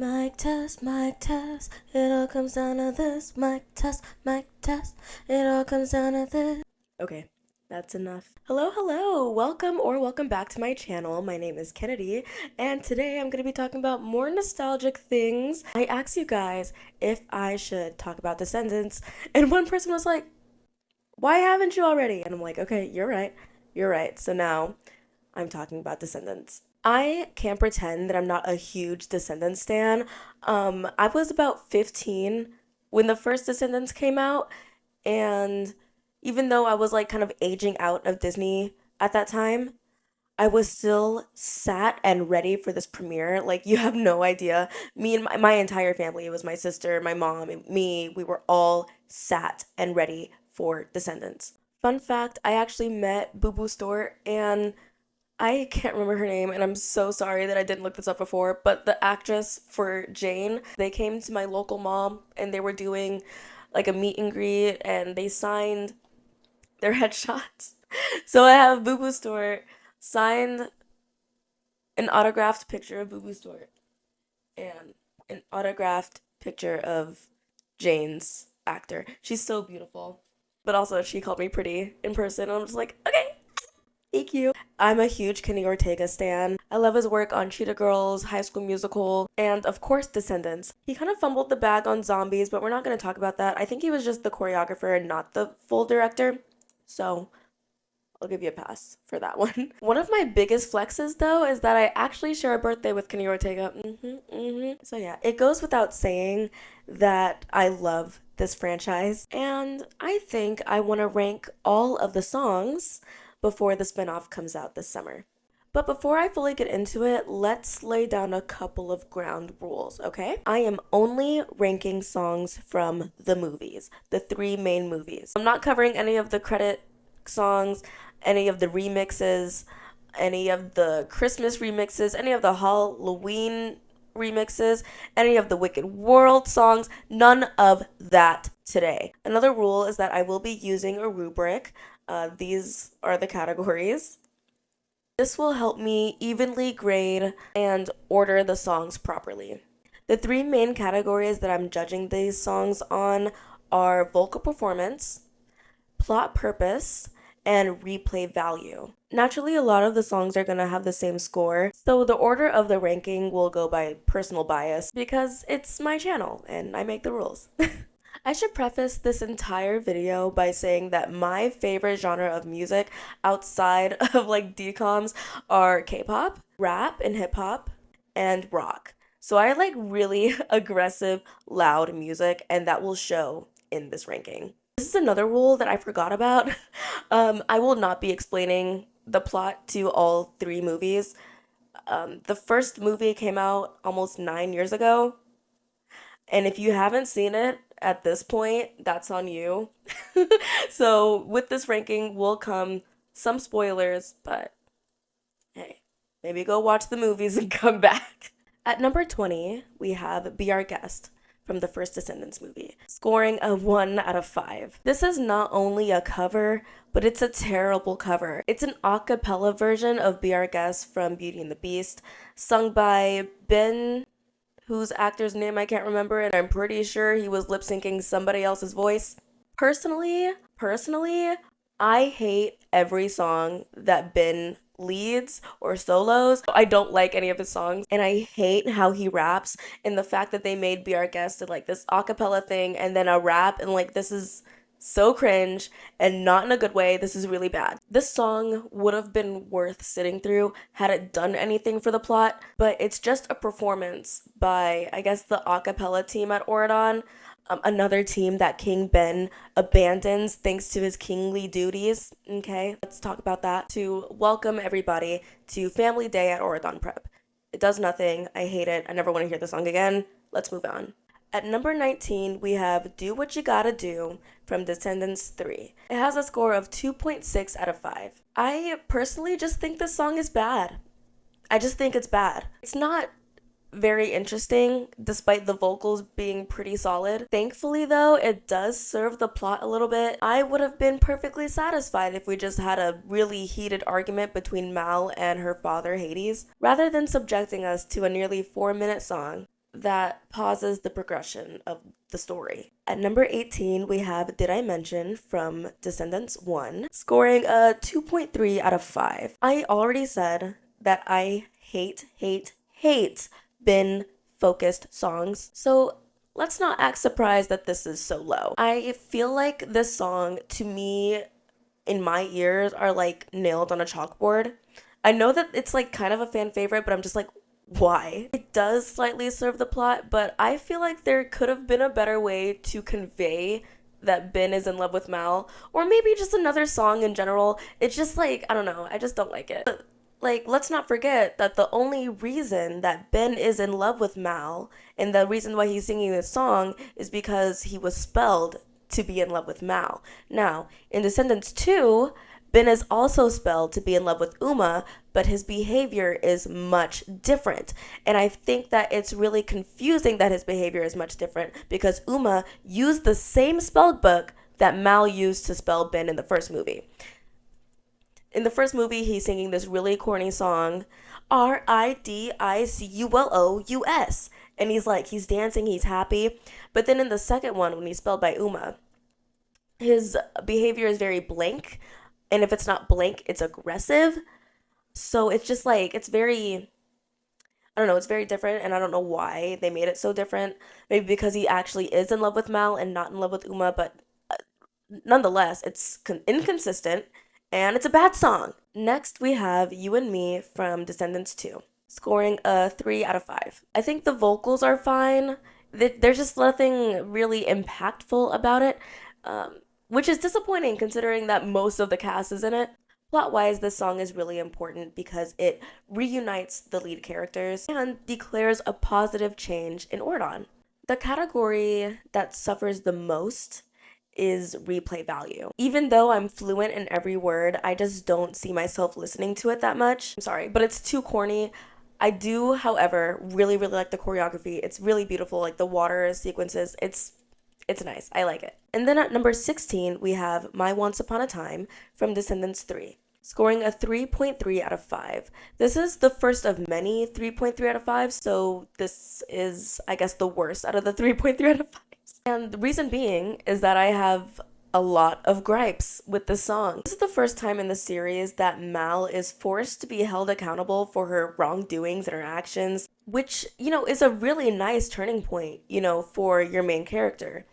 Mic test, it all comes down to this. Mic test, it all comes down to this. Okay, that's enough. Hello, welcome back to my channel. My name is Kennedy, and today I'm going to be talking about more nostalgic things. I asked you guys if I should talk about Descendants, and one person was like, why haven't you already? And I'm like, okay, you're right. So now I'm talking about Descendants. I can't pretend that I'm not a huge Descendants stan. I was about 15 when the first Descendants came out, and even though I was like kind of aging out of Disney at that time, I was still sat and ready for this premiere. Like, you have no idea. Me and my entire family, it was my sister, my mom, and me, we were all sat and ready for Descendants. Fun fact, I actually met Boo Boo Stewart, and I can't remember her name, and I'm so sorry that I didn't look this up before, but the actress for Jane, they came to my local mall, and they were doing like a meet and greet, and they signed their headshots. So I have Boo Boo Stewart signed an autographed picture of Boo Boo Stewart and an autographed picture of Jane's actor. She's so beautiful. But also, she called me pretty in person, and I'm just like, okay, thank you. I'm a huge Kenny Ortega stan. I love his work on Cheetah Girls, High School Musical, and of course Descendants. He kind of fumbled the bag on Zombies, but we're not going to talk about that. I think he was just the choreographer and not the full director. So I'll give you a pass for that one. One of my biggest flexes, though, is that I actually share a birthday with Kenny Ortega. So yeah, it goes without saying that I love this franchise, and I think I want to rank all of the songs before the spinoff comes out this summer. But before I fully get into it, let's lay down a couple of ground rules, okay? I am only ranking songs from the movies, the three main movies. I'm not covering any of the credit songs, any of the remixes, any of the Christmas remixes, any of the Halloween remixes, any of the Wicked World songs, none of that today. Another rule is that I will be using a rubric. These are the categories. This will help me evenly grade and order the songs properly. The three main categories that I'm judging these songs on are vocal performance, plot purpose, and replay value. Naturally, a lot of the songs are going to have the same score, so the order of the ranking will go by personal bias because it's my channel and I make the rules. I should preface this entire video by saying that my favorite genre of music outside of like DComs are K-pop, rap and hip-hop, and rock. So I like really aggressive, loud music, and that will show in this ranking. This is another rule that I forgot about. I will not be explaining the plot to all three movies. The first movie came out almost 9 years ago, and if you haven't seen it at this point, that's on you. So with this ranking will come some spoilers, but hey, maybe go watch the movies and come back. At number 20, we have Be Our Guest from the first Descendants movie, scoring a 1 out of 5. This is not only a cover, but it's a terrible cover. It's an a cappella version of Be Our Guest from Beauty and the Beast, sung by Ben, whose actor's name I can't remember, and I'm pretty sure he was lip syncing somebody else's voice. Personally, I hate every song that Ben leads or solos. I don't like any of his songs, and I hate how he raps, and the fact that they made Be Our Guest to like this a cappella thing and then a rap, and like this is so cringe and not in a good way. This is really bad. This song would have been worth sitting through had it done anything for the plot, but it's just a performance by, I guess, the a cappella team at Oradon, another team that King Ben abandons thanks to his kingly duties. Okay, let's talk about that. To welcome everybody to Family Day at Oradon Prep. It does nothing. I hate it. I never want to hear the song again. Let's move on. At number 19, we have Do What You Gotta Do from Descendants 3. It has a score of 2.6 out of 5. I personally just think this song is bad. I just think it's bad. It's not very interesting, despite the vocals being pretty solid. Thankfully, though, it does serve the plot a little bit. I would have been perfectly satisfied if we just had a really heated argument between Mal and her father, Hades, rather than subjecting us to a nearly 4-minute song that pauses the progression of the story. At number 18, we have Did I Mention from Descendants 1, scoring a 2.3 out of 5. I already said that I hate bin focused songs, so let's not act surprised that this is so low. I feel like this song, to me, in my ears, are like nailed on a chalkboard. I know that it's like kind of a fan favorite, but I'm just like, why? It does slightly serve the plot, but I feel like there could have been a better way to convey that Ben is in love with Mal, or maybe just another song in general. It's just like, I don't know, I just don't like it. But, like, let's not forget that the only reason that Ben is in love with Mal, and the reason why he's singing this song, is because he was spelled to be in love with Mal. Now, in Descendants 2, Ben is also spelled to be in love with Uma, but his behavior is much different. And I think that it's really confusing that his behavior is much different because Uma used the same spell book that Mal used to spell Ben in the first movie. In the first movie, he's singing this really corny song, Ridiculous. And he's dancing, he's happy. But then in the second one, when he's spelled by Uma, his behavior is very blank. And if it's not blank, it's aggressive. So it's just like, it's very, I don't know, it's very different. And I don't know why they made it so different. Maybe because he actually is in love with Mal and not in love with Uma. But nonetheless, it's inconsistent. And it's a bad song. Next, we have You and Me from Descendants 2, scoring a 3 out of 5. I think the vocals are fine. There's just nothing really impactful about it. Which is disappointing considering that most of the cast is in it. Plot-wise, this song is really important because it reunites the lead characters and declares a positive change in Ordon. The category that suffers the most is replay value. Even though I'm fluent in every word, I just don't see myself listening to it that much. I'm sorry, but it's too corny. I do, however, really like the choreography. It's really beautiful, like the water sequences. It's nice. I like it. And then at number 16, we have My Once Upon a Time from Descendants 3, scoring a 3.3 out of 5. This is the first of many 3.3 out of 5, so this is, I guess, the worst out of the 3.3 out of 5. And the reason being is that I have a lot of gripes with this song. This is the first time in the series that Mal is forced to be held accountable for her wrongdoings and her actions, which, is a really nice turning point, for your main character.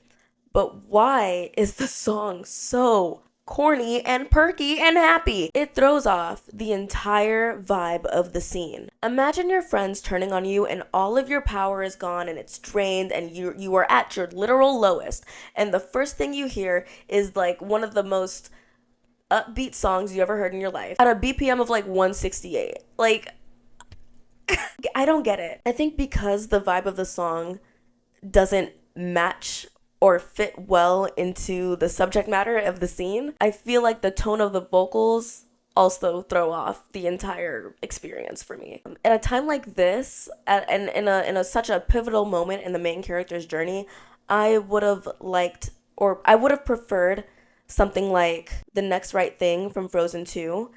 But why is the song so corny and perky and happy? It throws off the entire vibe of the scene. Imagine your friends turning on you and all of your power is gone and it's drained and you are at your literal lowest. And the first thing you hear is like one of the most upbeat songs you ever heard in your life at a BPM of like 168. Like, I don't get it. I think because the vibe of the song doesn't match or fit well into the subject matter of the scene, I feel like the tone of the vocals also throw off the entire experience for me. At a time like this, and in a such a pivotal moment in the main character's journey, I would have preferred something like The Next Right Thing from Frozen 2,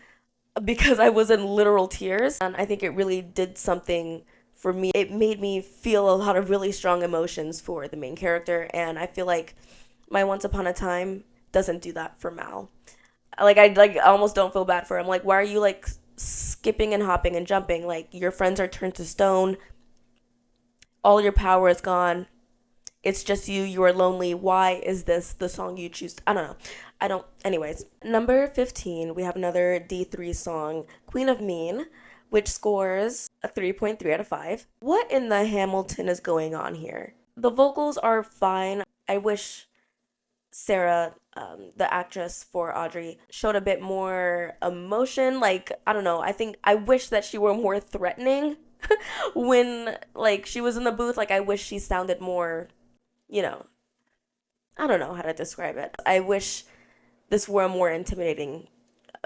because I was in literal tears, and I think it really did something for me. It made me feel a lot of really strong emotions for the main character, and I feel like My Once Upon a Time doesn't do that for Mal. I almost don't feel bad for him. Like, why are you like skipping and hopping and jumping? Like, your friends are turned to stone. All your power is gone. It's just you. You are lonely. Why is this the song you choose? I don't know. Anyways, number 15, we have another D3 song, Queen of Mean, which scores a 3.3 out of 5. What in the Hamilton is going on here? The vocals are fine. I wish Sarah, the actress for Audrey, showed a bit more emotion. Like, I don't know. I wish that she were more threatening when, like, she was in the booth. Like, I wish she sounded more, I don't know how to describe it. I wish this were a more intimidating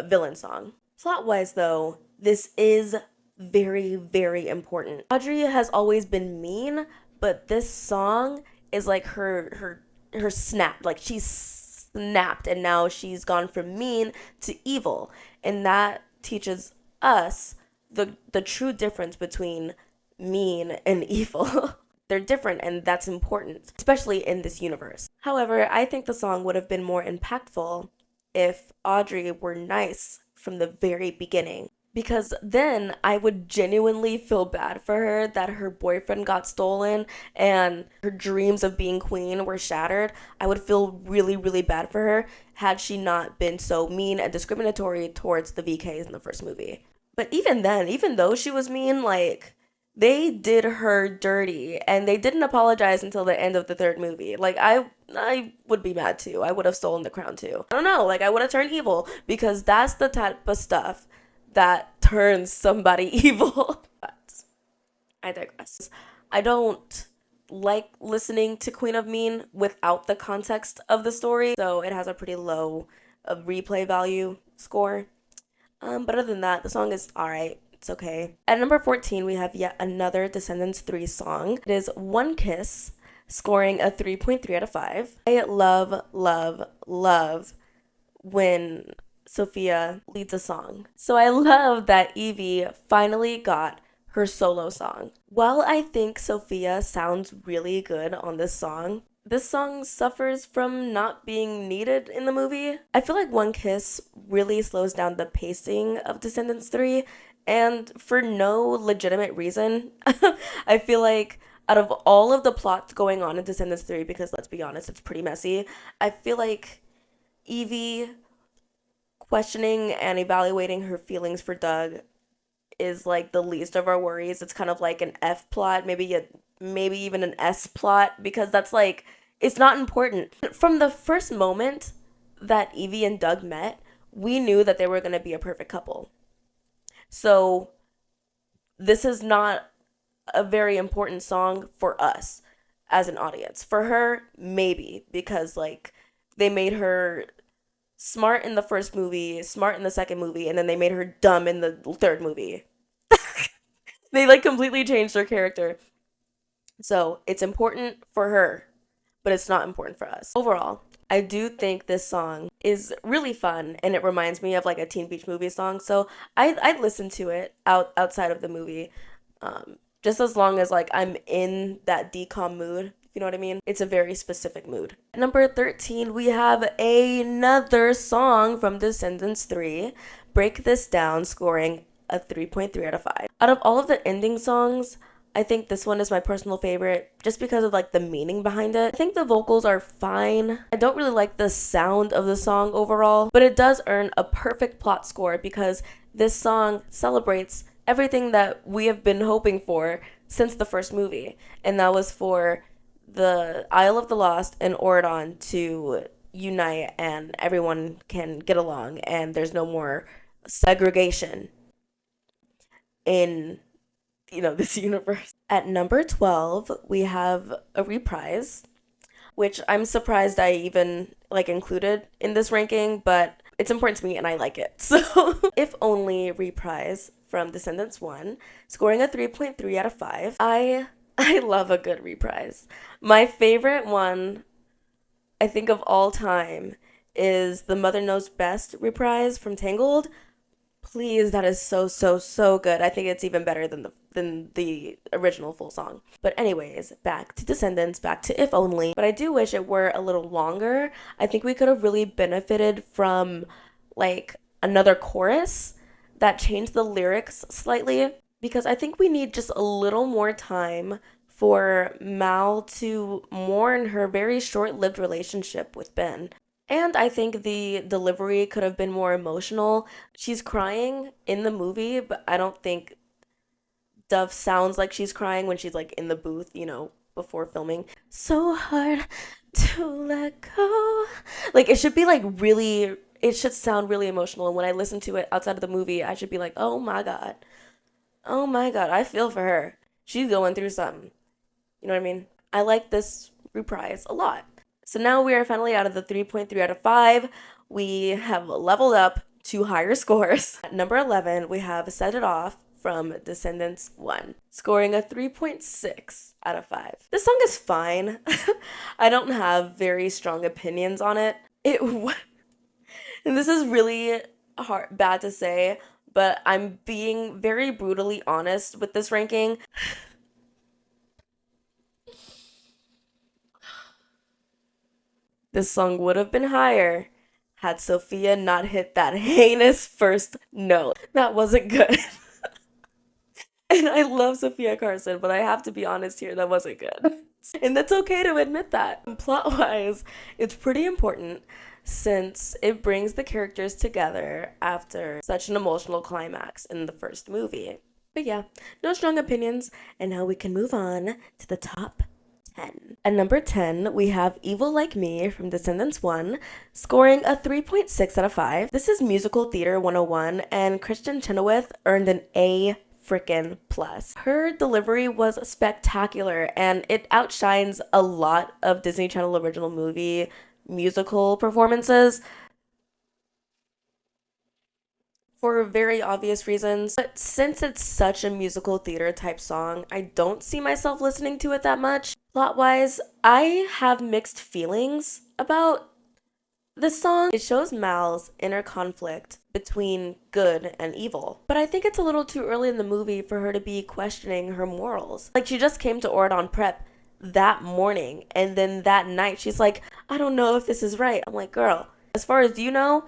villain song. Plot-wise, though, this is very, very important. Audrey has always been mean, but this song is like her snap. Like, she's snapped, and now she's gone from mean to evil. And that teaches us the true difference between mean and evil. they're different, and that's important, especially in this universe. However, I think the song would have been more impactful if Audrey were nice from the very beginning. Because then I would genuinely feel bad for her that her boyfriend got stolen and her dreams of being queen were shattered. I would feel really, really bad for her had she not been so mean and discriminatory towards the VKs in the first movie. But even then, even though she was mean, like, they did her dirty and they didn't apologize until the end of the third movie. Like, I would be mad too. I would have stolen the crown too. I don't know, like, I would have turned evil because that's the type of stuff that turns somebody evil. But I digress. I don't like listening to Queen of Mean without the context of the story, so it has a pretty low replay value score. But other than that, the song is alright. It's okay. At number 14, we have yet another Descendants 3 song. It is One Kiss, scoring a 3.3 out of 5. I love, love, love when Sophia leads a song. So I love that Evie finally got her solo song. While I think Sophia sounds really good on this song suffers from not being needed in the movie. I feel like One Kiss really slows down the pacing of Descendants 3, and for no legitimate reason. I feel like out of all of the plots going on in Descendants 3, because let's be honest, it's pretty messy, I feel like Evie questioning and evaluating her feelings for Doug is like the least of our worries. It's kind of like an F plot, maybe even an S plot, because that's like, it's not important. From the first moment that Evie and Doug met, we knew that they were going to be a perfect couple. So this is not a very important song for us as an audience. For her, maybe, because like they made her smart in the first movie, smart in the second movie, and then they made her dumb in the third movie. They like completely changed her character. So it's important for her, but it's not important for us. Overall, I do think this song is really fun, and it reminds me of like a Teen Beach Movie song. So I'd listen to it outside of the movie, just as long as like I'm in that DCOM mood. If you know what I mean? It's a very specific mood. At number 13, we have another song from Descendants 3, Break This Down, scoring a 3.3 out of 5. Out of all of the ending songs, I think this one is my personal favorite just because of like the meaning behind it. I think the vocals are fine. I don't really like the sound of the song overall, but it does earn a perfect plot score because this song celebrates everything that we have been hoping for since the first movie, and that was for the Isle of the Lost and Oridon to unite and everyone can get along and there's no more segregation in this universe. At number 12, we have a reprise, which I'm surprised I even like included in this ranking, but it's important to me and I like it. So, If Only reprise from Descendants 1, scoring a 3.3 out of 5. I love a good reprise. My favorite one, I think of all time, is the Mother Knows Best reprise from Tangled. Please, that is so, so, so good. I think it's even better than the original full song. But anyways, back to Descendants, back to If Only. But I do wish it were a little longer. I think we could have really benefited from like another chorus that changed the lyrics slightly, because I think we need just a little more time for Mal to mourn her very short-lived relationship with Ben. And I think the delivery could have been more emotional. She's crying in the movie, but I don't think Dove sounds like she's crying when she's like in the booth, before filming. So hard to let go. Like it should be like really, it should sound really emotional. And when I listen to it outside of the movie, I should be like, oh my God. Oh my God, I feel for her. She's going through something. You know what I mean? I like this reprise a lot. So now we are finally out of the 3.3 out of 5. We have leveled up to higher scores. At number 11, we have Set It Off from Descendants 1, scoring a 3.6 out of 5. This song is fine. I don't have very strong opinions on it. And this is really bad to say, but I'm being very brutally honest with this ranking. This song would have been higher had Sophia not hit that heinous first note. That wasn't good. And I love Sophia Carson, but I have to be honest here, that wasn't good. And that's okay to admit that. Plot wise, it's pretty important since it brings the characters together after such an emotional climax in the first movie. But yeah, no strong opinions, and now we can move on to the top 10. At number 10, we have Evil Like Me from Descendants 1, scoring a 3.6 out of 5. This is Musical Theater 101, and Kristen Chenoweth earned an A frickin' plus. Her delivery was spectacular, and it outshines a lot of Disney Channel original movie musical performances for very obvious reasons. But since it's such a musical theater type song, I don't see myself listening to it that much. Plot wise, I have mixed feelings about this song. It shows Mal's inner conflict between good and evil. But I think it's a little too early in the movie for her to be questioning her morals. Like, she just came to Oradon Prep that morning, and then that night she's like, I don't know if this is right. I'm like, girl, as far as you know,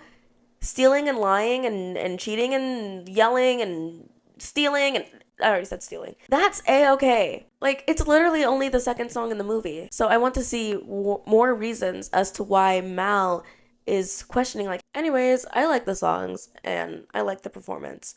stealing and lying and cheating and yelling and stealing and I already said stealing. That's a-okay. Like, it's literally only the second song in the movie. So I want to see more reasons as to why Mal is questioning, like, anyways, I like the songs and I like the performance.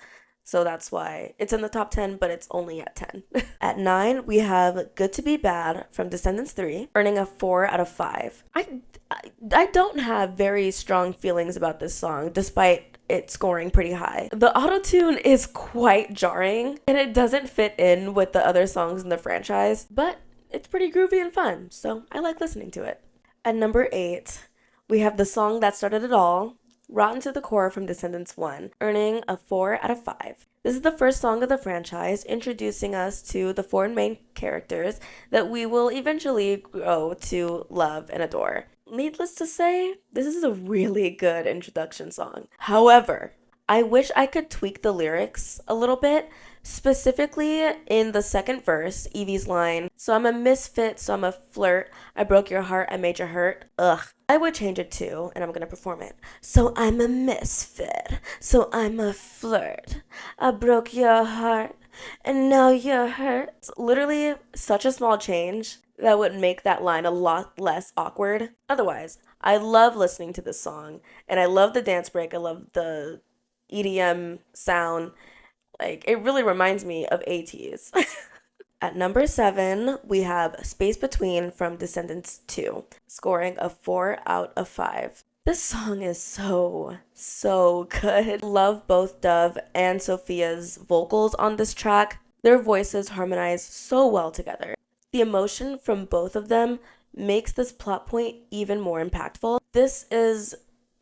So that's why it's in the top 10, but it's only at 10. At 9, we have Good to Be Bad from Descendants 3, earning a 4 out of 5. I don't have very strong feelings about this song, despite it scoring pretty high. The autotune is quite jarring, and it doesn't fit in with the other songs in the franchise, but it's pretty groovy and fun, so I like listening to it. At number 8, we have the song that started it all, Rotten to the Core from Descendants 1, earning a 4 out of 5. This is the first song of the franchise, introducing us to the 4 main characters that we will eventually grow to love and adore. Needless to say, this is a really good introduction song. However, I wish I could tweak the lyrics a little bit, specifically in the second verse, Evie's line, so I'm a misfit, so I'm a flirt, I broke your heart, I made you hurt, ugh. I would change it too, and I'm gonna perform it. So I'm a misfit, so I'm a flirt, I broke your heart, and now you're hurt. It's literally such a small change that would make that line a lot less awkward. Otherwise, I love listening to this song, and I love the dance break, I love the EDM sound. Like, it really reminds me of ATs. At number 7, we have Space Between from Descendants 2, scoring a 4 out of 5. This song is so good. Love both Dove and Sophia's vocals on this track. Their voices harmonize so well together. The emotion from both of them makes this plot point even more impactful. This is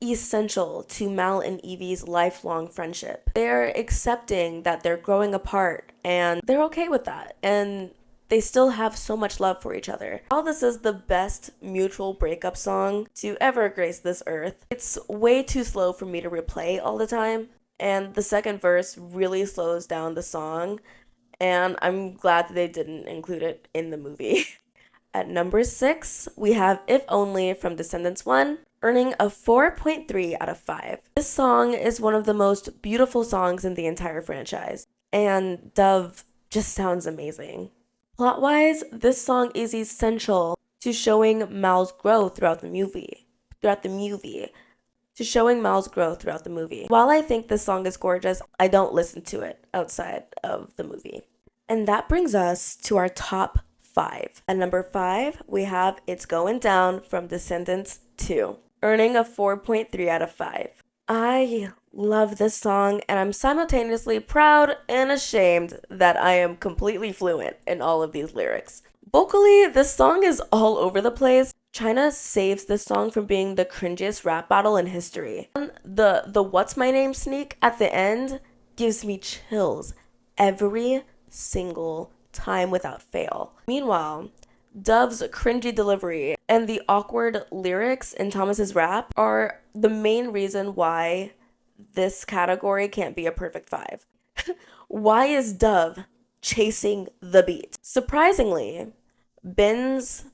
essential to Mal and Evie's lifelong friendship. They're accepting that they're growing apart and they're okay with that. And they still have so much love for each other. All this is the best mutual breakup song to ever grace this earth. It's way too slow for me to replay all the time. And the second verse really slows down the song. And I'm glad that they didn't include it in the movie. At number 6, we have If Only from Descendants 1, earning a 4.3 out of 5. This song is one of the most beautiful songs in the entire franchise, and Dove just sounds amazing. Plot-wise, this song is essential to showing Mal's growth throughout the movie. While I think this song is gorgeous, I don't listen to it outside of the movie. And that brings us to our top 5. At number 5, we have It's Going Down from Descendants 2, earning a 4.3 out of 5. I love this song, and I'm simultaneously proud and ashamed that I am completely fluent in all of these lyrics. Vocally, this song is all over the place. China saves this song from being the cringiest rap battle in history. The What's My Name sneak at the end gives me chills every single time without fail. Meanwhile, Dove's cringy delivery and the awkward lyrics in Thomas's rap are the main reason why this category can't be a perfect 5. Why is Dove chasing the beat? Surprisingly, Ben's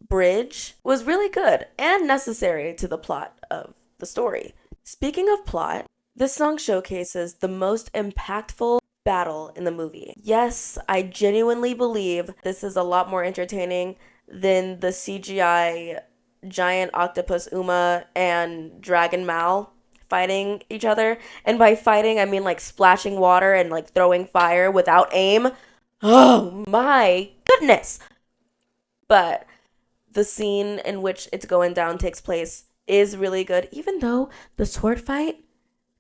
bridge was really good and necessary to the plot of the story. Speaking of plot, this song showcases the most impactful battle in the movie. Yes, I genuinely believe this is a lot more entertaining than the CGI giant octopus Uma and dragon Mal fighting each other. And by fighting, I mean like splashing water and like throwing fire without aim. Oh my goodness! But the scene in which it's going down takes place is really good, even though the sword fight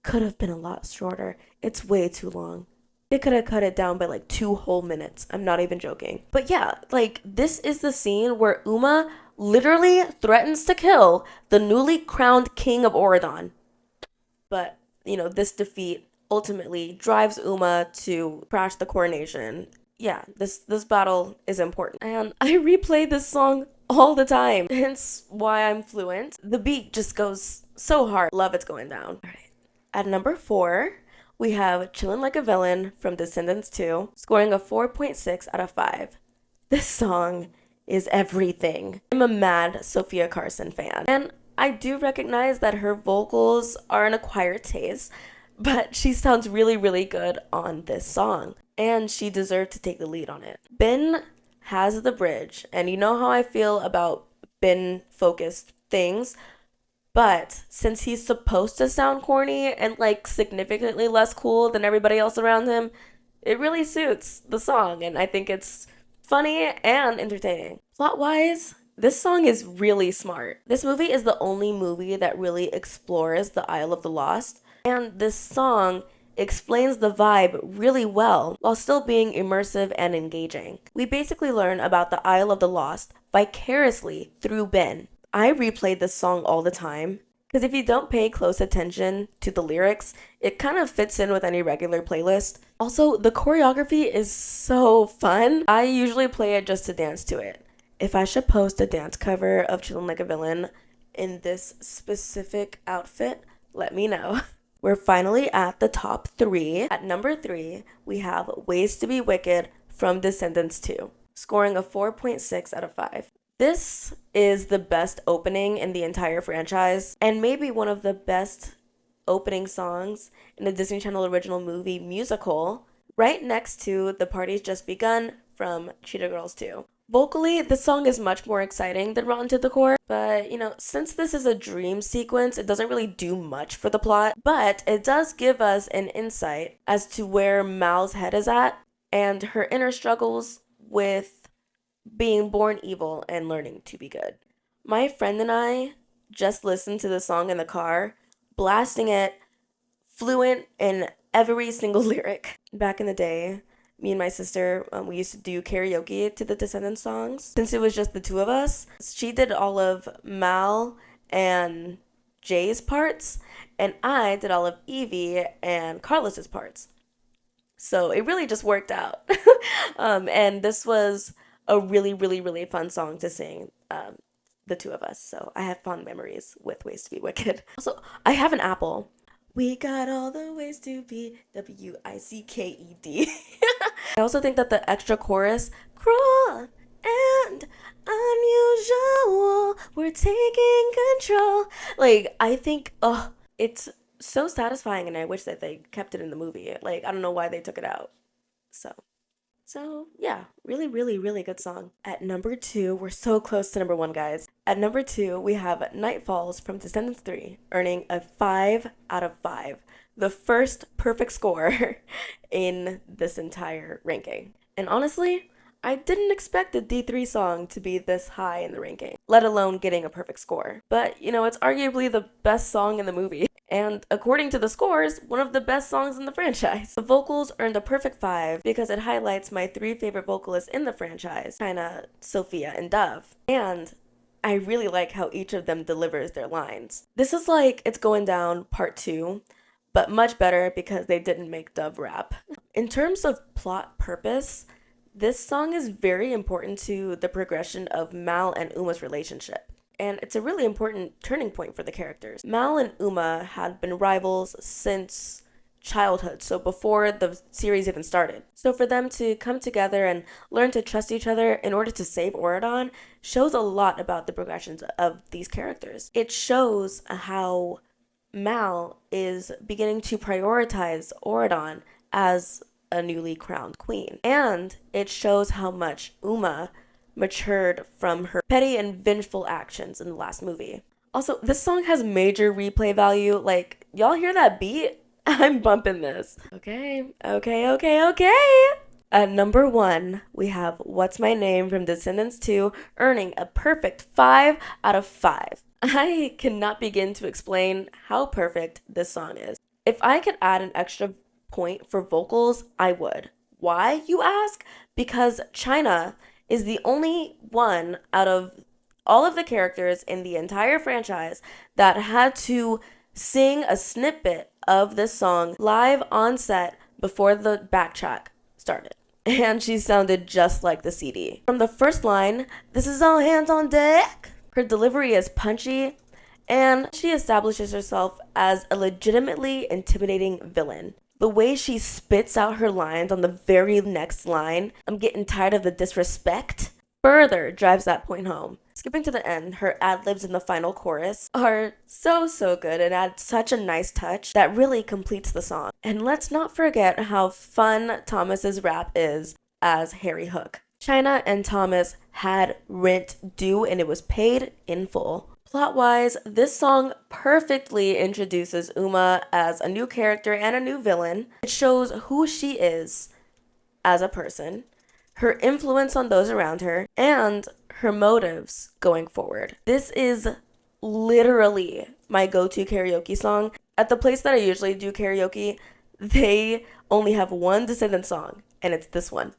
could have been a lot shorter. It's way too long. They could have cut it down by like 2 whole minutes. I'm not even joking. But yeah, like this is the scene where Uma literally threatens to kill the newly crowned king of Oridon. But, this defeat ultimately drives Uma to crash the coronation. Yeah, this battle is important. And I replay this song all the time, hence why I'm fluent. The beat just goes so hard. Love it's going down. All right. At number 4, we have Chillin' Like a Villain from Descendants 2, scoring a 4.6 out of 5. This song is everything. I'm a mad Sophia Carson fan, and I do recognize that her vocals are an acquired taste, but she sounds really, really good on this song, and she deserved to take the lead on it. Ben has the bridge, and you know how I feel about Ben-focused things, but since he's supposed to sound corny and like significantly less cool than everybody else around him, it really suits the song, and I think it's funny and entertaining. Plot-wise, this song is really smart. This movie is the only movie that really explores the Isle of the Lost, and this song explains the vibe really well while still being immersive and engaging. We basically learn about the Isle of the Lost vicariously through Ben. I replay this song all the time because if you don't pay close attention to the lyrics, it kind of fits in with any regular playlist. Also, the choreography is so fun. I usually play it just to dance to it. If I should post a dance cover of Chillin' Like a Villain in this specific outfit, let me know. We're finally at the top 3. At number 3, we have Ways to Be Wicked from Descendants 2, scoring a 4.6 out of 5. This is the best opening in the entire franchise, and maybe one of the best opening songs in a Disney Channel original movie musical, right next to The Party's Just Begun from Cheetah Girls 2. Vocally, the song is much more exciting than Rotten to the Core, but since this is a dream sequence, it doesn't really do much for the plot, but it does give us an insight as to where Mal's head is at and her inner struggles with being born evil and learning to be good. My friend and I just listened to the song in the car, blasting it fluent in every single lyric. Back in the day, me and my sister, we used to do karaoke to the Descendants songs. Since it was just the two of us, she did all of Mal and Jay's parts, and I did all of Evie and Carlos's parts. So it really just worked out. And this was a really, really, really fun song to sing, the two of us. So I have fond memories with Ways to Be Wicked. Also, I have an Apple. We got all the ways to be WICKED. I also think that the extra chorus, cruel and unusual, we're taking control. Like, I think, it's so satisfying, and I wish that they kept it in the movie. Like, I don't know why they took it out. So yeah, really, really, really good song. At number 2, we're so close to number 1, guys. At number 2, we have Night Falls from Descendants 3, earning a 5 out of 5. The first perfect score in this entire ranking. And honestly, I didn't expect the D3 song to be this high in the ranking, let alone getting a perfect score. But, it's arguably the best song in the movie. And according to the scores, one of the best songs in the franchise. The vocals earned a perfect 5 because it highlights my 3 favorite vocalists in the franchise, kinda Sophia and Dove. And I really like how each of them delivers their lines. This is like It's Going Down Part 2, but much better because they didn't make Dove rap. In terms of plot purpose, this song is very important to the progression of Mal and Uma's relationship. And it's a really important turning point for the characters. Mal and Uma had been rivals since childhood, so before the series even started. So for them to come together and learn to trust each other in order to save Auradon shows a lot about the progressions of these characters. It shows how Mal is beginning to prioritize Auradon as a newly crowned queen. And it shows how much Uma matured from her petty and vengeful actions in the last movie. Also, this song has major replay value. Like, y'all hear that beat? I'm bumping this. Okay. At number 1, we have What's My Name from Descendants 2, earning a perfect 5 out of 5. I cannot begin to explain how perfect this song is. If I could add an extra point for vocals, I would. Why, you ask? Because China is the only one out of all of the characters in the entire franchise that had to sing a snippet of this song live on set before the backtrack started. And she sounded just like the CD. From the first line, "This is all hands on deck," her delivery is punchy, and she establishes herself as a legitimately intimidating villain. The way she spits out her lines on the very next line, "I'm getting tired of the disrespect," further drives that point home. Skipping to the end, her ad-libs in the final chorus are so good and add such a nice touch that really completes the song. And let's not forget how fun Thomas's rap is as Harry Hook. China and Thomas had rent due and it was paid in full. Plot-wise, this song perfectly introduces Uma as a new character and a new villain. It shows who she is as a person, her influence on those around her, and her motives going forward. This is literally my go-to karaoke song. At the place that I usually do karaoke, they only have one Descendant song, and it's this one.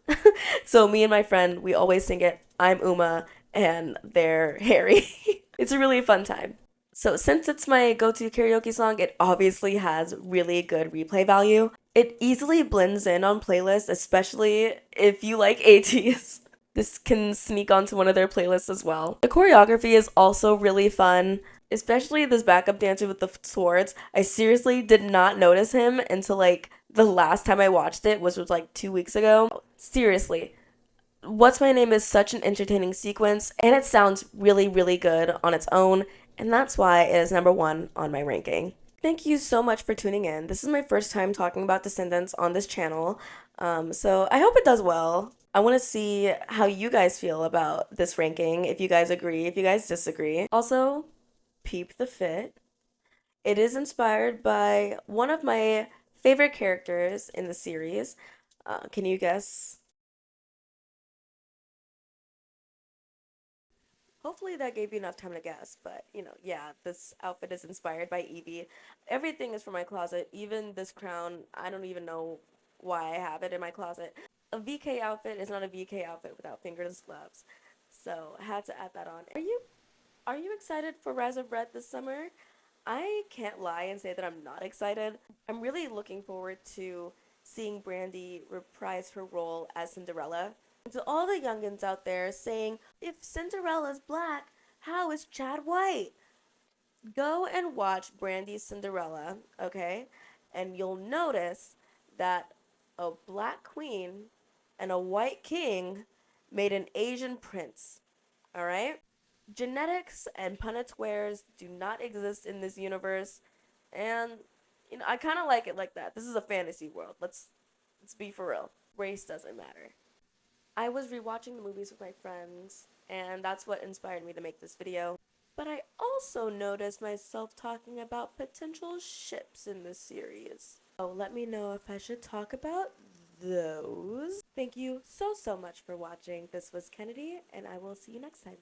So me and my friend, we always sing it. I'm Uma, and they're Harry. It's a really fun time. So since it's my go-to karaoke song, it obviously has really good replay value. It easily blends in on playlists, especially if you like 80s. This can sneak onto one of their playlists as well. The choreography is also really fun, especially this backup dancer with the swords. I seriously did not notice him until like the last time I watched it, which was like 2 weeks ago. Seriously. What's My Name is such an entertaining sequence, and it sounds really good on its own, and that's why it is number 1 on my ranking. Thank you so much for tuning in. This is my first time talking about Descendants on this channel, so I hope it does well. I want to see how you guys feel about this ranking, if you guys agree, if you guys disagree. Also, peep the fit. It is inspired by one of my favorite characters in the series. Can you guess? Hopefully that gave you enough time to guess, but yeah, this outfit is inspired by Evie. Everything is from my closet, even this crown. I don't even know why I have it in my closet. A VK outfit is not a VK outfit without fingerless gloves. So I had to add that on. Are you excited for Rise of Red this summer? I can't lie and say that I'm not excited. I'm really looking forward to seeing Brandy reprise her role as Cinderella. To all the youngins out there saying, if Cinderella's black, how is Chad white? Go and watch Brandy's Cinderella, okay? And you'll notice that a black queen and a white king made an Asian prince, all right? Genetics and Punnett squares do not exist in this universe, and I kind of like it like that. This is a fantasy world. Let's be for real. Race doesn't matter. I was rewatching the movies with my friends, and that's what inspired me to make this video. But I also noticed myself talking about potential ships in this series. So let me know if I should talk about those. Thank you so much for watching. This was Kennedy, and I will see you next time.